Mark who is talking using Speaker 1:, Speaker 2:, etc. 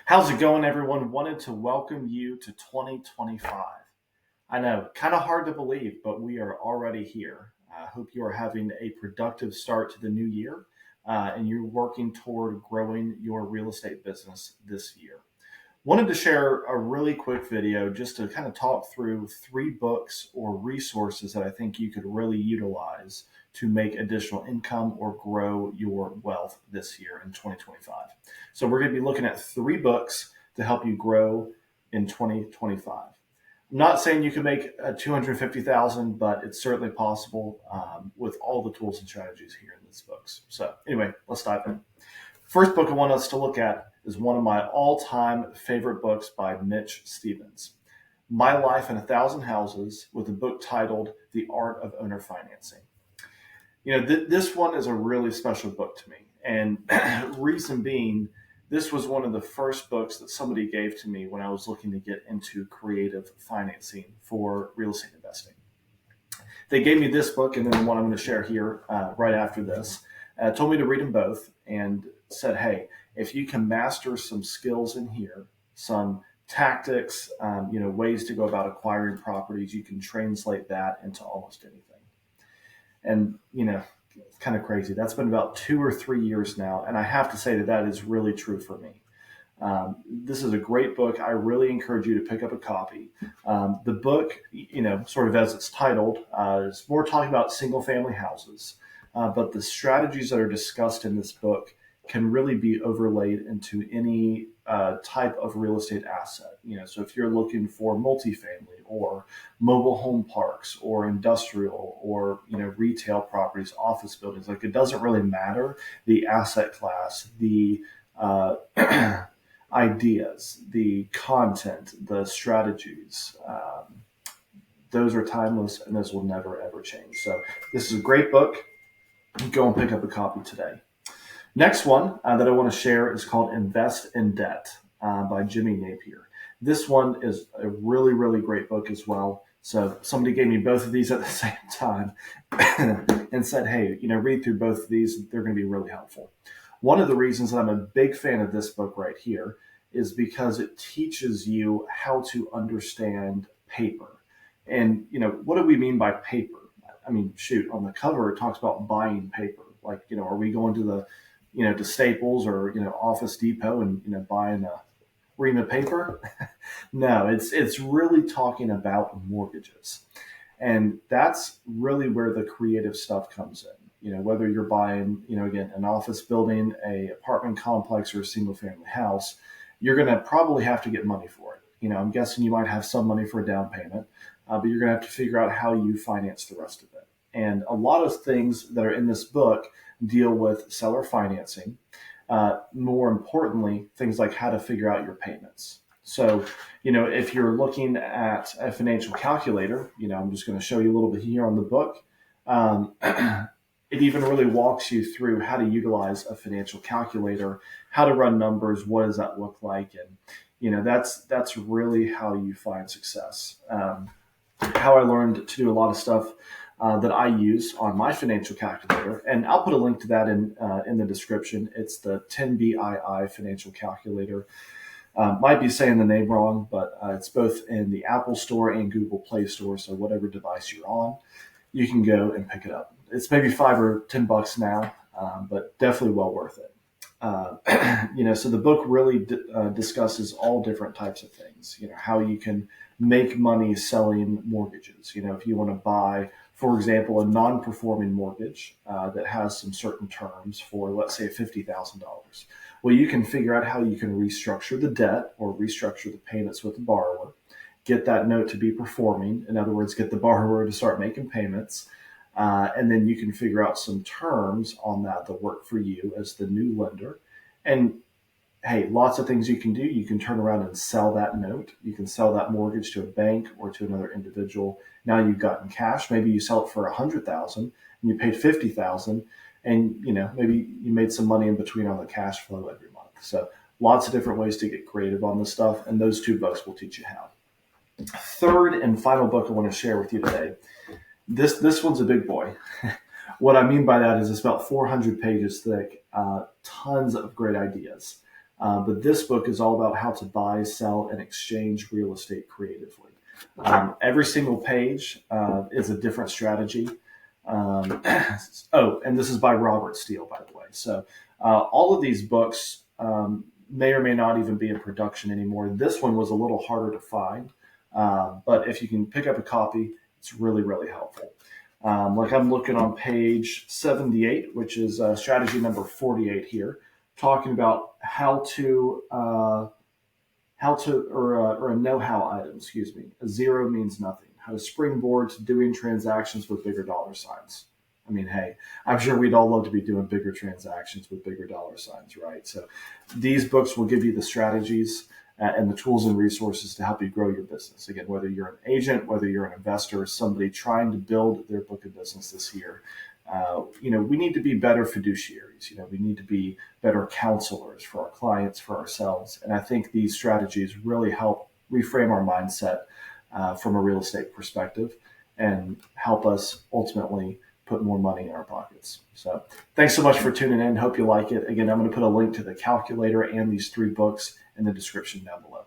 Speaker 1: How's it going, everyone? Wanted to welcome you to 2025. I know, kind of hard to believe, but we are already here. I hope you are having a productive start to the new year and you're working toward growing your real estate business this year. Wanted to share a really quick video just to kind of talk through three books or resources that I think you could really utilize to make additional income or grow your wealth this year in 2025. So, we're going to be looking at three books to help you grow in 2025. I'm not saying you can make 250,000, but it's certainly possible with all the tools and strategies here in these books. So, anyway, let's dive in. First book I want us to look at is one of my all-time favorite books by Mitch Stevens, My Life in a Thousand Houses, with a book titled The Art of Owner Financing. This one is a really special book to me. And reason being, this was one of the first books that somebody gave to me when I was looking to get into creative financing for real estate investing. They gave me this book and then the one I'm going to share here right after this. Told me to read them both and said, hey, if you can master some skills in here, some tactics, ways to go about acquiring properties, you can translate that into almost anything. And, it's kind of crazy. That's been about 2 or 3 years now. And I have to say that is really true for me. This is a great book. I really encourage you to pick up a copy. The book, sort of as it's titled, is more talking about single family houses. But the strategies that are discussed in this book can really be overlaid into any type of real estate asset. So if you're looking for multifamily or mobile home parks or industrial or retail properties, office buildings, like it doesn't really matter the asset class, the ideas, the content, the strategies. Those are timeless and those will never ever change. So this is a great book. Go and pick up a copy today. Next one that I want to share is called Invest in Debt by Jimmy Napier. This one is a really, really great book as well. So somebody gave me both of these at the same time and said, hey, read through both of these. They're going to be really helpful. One of the reasons that I'm a big fan of this book right here is because it teaches you how to understand paper. And, what do we mean by paper? I mean, shoot, on the cover, it talks about buying paper. Like, are we going to to Staples or, Office Depot and, buying a ream of paper? No, it's really talking about mortgages. And that's really where the creative stuff comes in. Whether you're buying, again, an office building, a apartment complex, or a single family house, you're going to probably have to get money for it. I'm guessing you might have some money for a down payment, but you're going to have to figure out how you finance the rest of it. And a lot of things that are in this book deal with seller financing. More importantly, things like how to figure out your payments. So, if you're looking at a financial calculator, I'm just going to show you a little bit here on the book. It even really walks you through how to utilize a financial calculator, how to run numbers, what does that look like, and that's really how you find success. How I learned to do a lot of stuff that I use on my financial calculator, and I'll put a link to that in the description. It's the 10BII financial calculator. Might be saying the name wrong, but it's both in the Apple Store and Google Play Store. So whatever device you're on, you can go and pick it up. It's maybe $5 or $10 now, but definitely well worth it. So the book really discusses all different types of things. How you can make money selling mortgages. If you want to buy, for example, a non-performing mortgage that has some certain terms for, let's say, $50,000. Well, you can figure out how you can restructure the debt or restructure the payments with the borrower, get that note to be performing. In other words, get the borrower to start making payments. And then you can figure out some terms on that work for you as the new lender. And hey, lots of things you can do. You can turn around and sell that note. You can sell that mortgage to a bank or to another individual. Now you've gotten cash. Maybe you sell it for $100,000 and you paid $50,000, and maybe you made some money in between on the cash flow every month. So lots of different ways to get creative on this stuff, and those two books will teach you how. Third and final book I want to share with you today. This one's a big boy. What I mean by that is it's about 400 pages thick, tons of great ideas. But this book is all about how to buy, sell, and exchange real estate creatively. Every single page is a different strategy. And this is by Robert Steele, by the way. So all of these books may or may not even be in production anymore. This one was a little harder to find, but if you can pick up a copy, it's really, really helpful. Like I'm looking on page 78, which is strategy number 48 here, talking about or a know-how item, excuse me. A zero means nothing. How to springboard to doing transactions with bigger dollar signs. I mean, hey, I'm sure we'd all love to be doing bigger transactions with bigger dollar signs, right? So these books will give you the strategies and the tools and resources to help you grow your business. Again, whether you're an agent, whether you're an investor, or somebody trying to build their book of business this year, we need to be better fiduciaries. We need to be better counselors for our clients, for ourselves. And I think these strategies really help reframe our mindset from a real estate perspective and help us ultimately put more money in our pockets. So thanks so much for tuning in. Hope you like it. Again, I'm going to put a link to the calculator and these 3 books in the description down below.